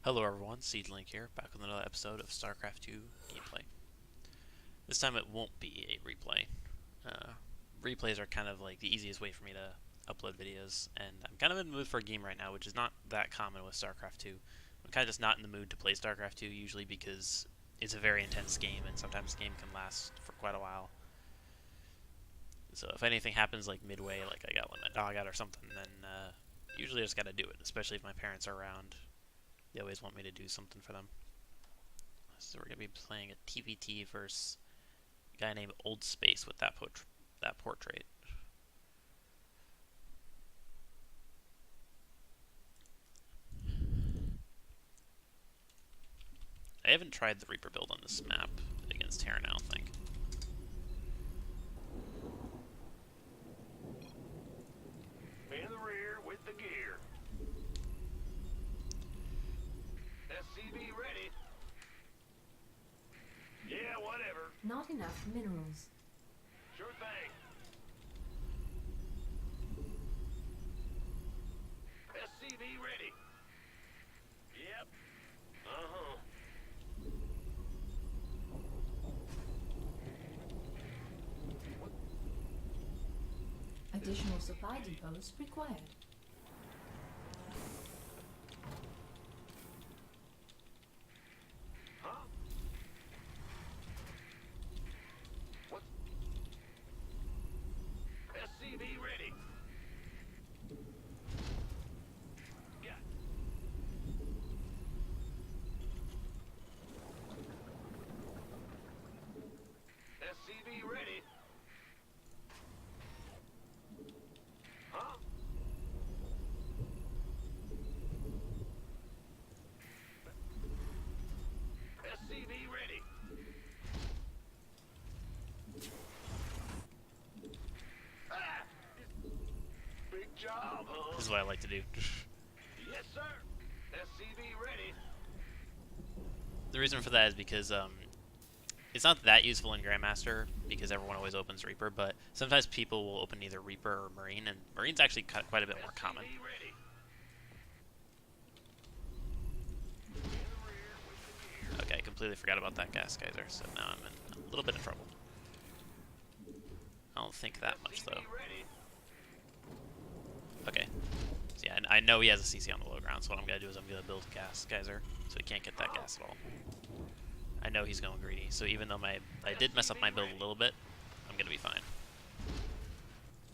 Hello everyone, Seedlink here, back with another episode of Starcraft 2 gameplay. This time it won't be a replay. Replays are kind of like the easiest way for me to upload videos, and I'm kind of in the mood for a game right now, which is not that common with Starcraft 2. I'm kind of just not in the mood to play Starcraft 2, usually because it's a very intense game, and sometimes the game can last for quite a while. So if anything happens like midway, like I got let my dog out or something, then usually I just gotta do it, especially if my parents are around. They always want me to do something for them. So we're going to be playing a TVT versus a guy named Old Space with that portrait. I haven't tried the Reaper build on this map against Terran, I don't think. In the rear with the gear. SCV ready. Yeah, whatever. Not enough minerals. Sure thing. SCV ready. Yep. Uh-huh. Additional supply depots required. Huh? What? SCV ready. Yeah. SCV ready. Huh? SCV ready. Ah! Big job, huh? This is what I like to do. Yes, sir. SCV ready. The reason for that is because it's not that useful in Grandmaster because everyone always opens Reaper, but sometimes people will open either Reaper or Marine, and Marine's actually quite a bit more common. SCV ready. Okay, I completely forgot about that gas geyser, so now I'm in a little bit of trouble. I don't think that much, though. SCV ready. Okay. So yeah, I know he has a CC on the low ground, so what I'm going to do is I'm going to build a gas geyser, so he can't get that gas at all. I know he's going greedy, so even though I did mess up my build a little bit, I'm going to be fine.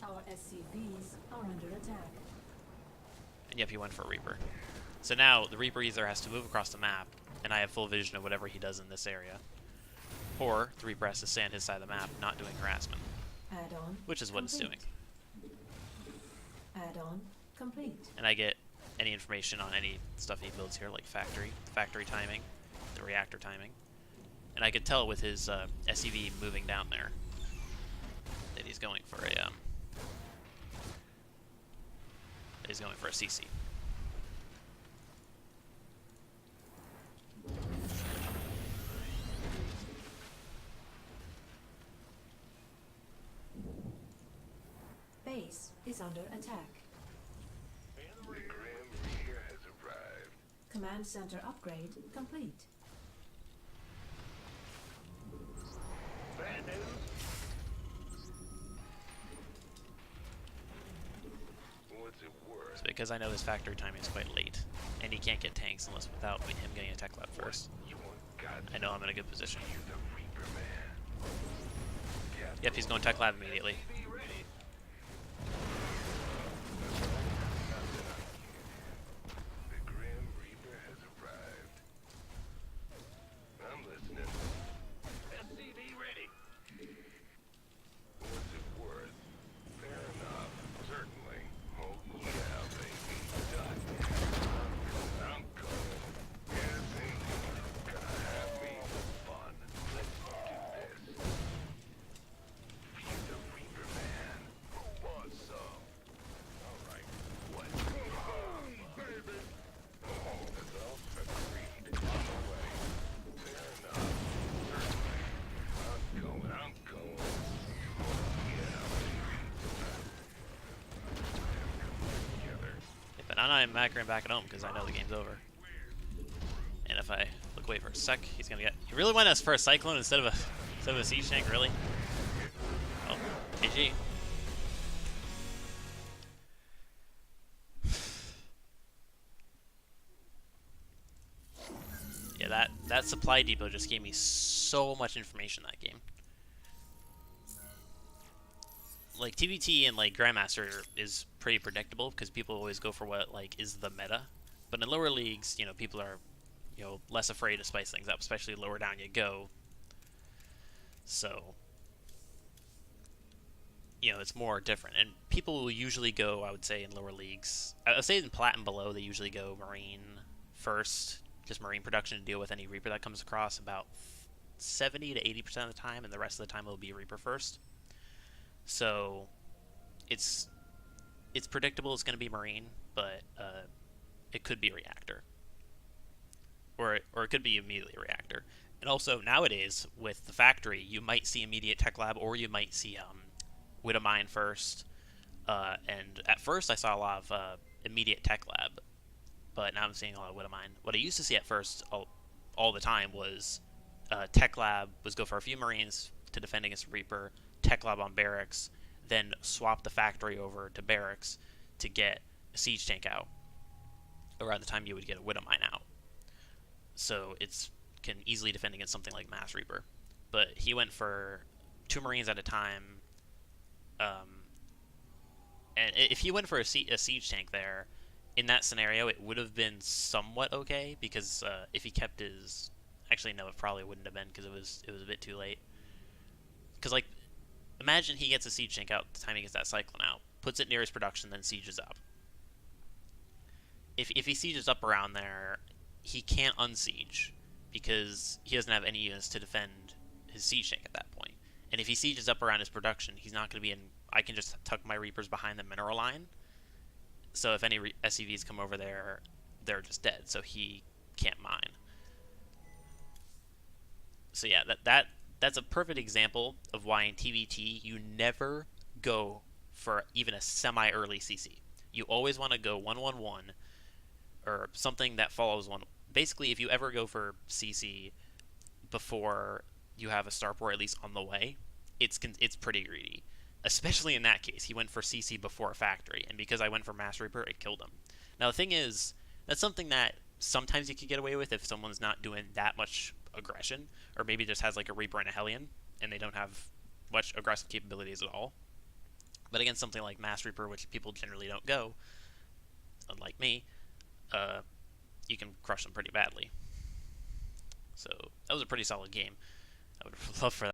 Our SCVs are under attack. And yep, he went for a Reaper. So now, the Reaper either has to move across the map, and I have full vision of whatever he does in this area, or the Reaper has to stay on his side of the map, not doing harassment, Add-on which is what it's doing. Add-on complete. And I get any information on any stuff he builds here, like factory timing, the reactor timing. And I could tell with his SCV moving down there that he's going for a CC. Base is under attack. The Grim Reaper has arrived. Command center upgrade complete. Bad news. What's it worth? So because I know his factory timing is quite late, and he can't get tanks unless without him getting a tech lab first, You want God I know I'm in a good position. you're the Reaper man. Yeah. Yep, he's going tech lab immediately. SCV ready. The Grim Reaper has arrived. I'm listening. SCV ready. What's it worth? Fair enough. Certainly. Oh yeah, baby. Done. I'm coming. Yes, ain't gonna have me some fun. Let's do this. He's the Reaper man. Who wants some? All right. What? Baby. That's all. Agreed. On the way. Fair enough. Certainly. I'm going. Yeah, baby. Together. But I'm not even macroing back at home because I know the game's over. And if I look away for a sec, he's gonna get. He really went us for a cyclone instead of a siege tank, really. Oh, GG. Yeah, that supply depot just gave me so much information that game. Like TVT and like Grandmaster is pretty predictable because people always go for what like is the meta. But in lower leagues, you know, people are, you know, less afraid to spice things up, especially lower down you go. So, you know, it's more different. And people will usually go, I would say, in lower leagues. I would say in Plat and below, they usually go Marine first, just Marine production to deal with any Reaper that comes across about 70 to 80% of the time, and the rest of the time it'll be Reaper first. So, it's predictable it's going to be Marine, but it could be Reactor. Or it could be immediately Reactor. And also, nowadays, with the factory, you might see immediate Tech Lab, or you might see Widow Mine first. And at first, I saw a lot of immediate Tech Lab, but now I'm seeing a lot of Widow Mine. What I used to see at first all the time was Tech Lab was go for a few Marines to defend against Reaper, Tech Lab on Barracks, then swap the factory over to Barracks to get a Siege Tank out around the time you would get a Widow Mine out. So it's can easily defend against something like Mass Reaper. But he went for 2 Marines at a time. And if he went for a Siege Tank there, in that scenario, it would have been somewhat okay, because if he kept his... Actually, no, it probably wouldn't have been, because it was a bit too late. Because, like, imagine he gets a Siege Tank out the time he gets that Cyclone out, puts it near his production, then sieges up. If he sieges up around there, he can't unsiege, because he doesn't have any units to defend his Siege Tank at that point. And if he sieges up around his production, he's not going to be in... I can just tuck my Reapers behind the mineral line. So if any SCVs come over there, they're just dead. So he can't mine. So yeah, that's a perfect example of why in TVT you never go for even a semi-early CC. You always want to go 1-1-1 or something that follows one. Basically, if you ever go for CC before you have a Starport at least on the way, it's pretty greedy. Especially in that case, he went for CC before a factory, and because I went for Mass Reaper, it killed him. Now the thing is, that's something that sometimes you could get away with if someone's not doing that much aggression, or maybe just has like a Reaper and a Hellion, and they don't have much aggressive capabilities at all. But against something like Mass Reaper, which people generally don't go, unlike me, you can crush them pretty badly. So that was a pretty solid game. I would love for that.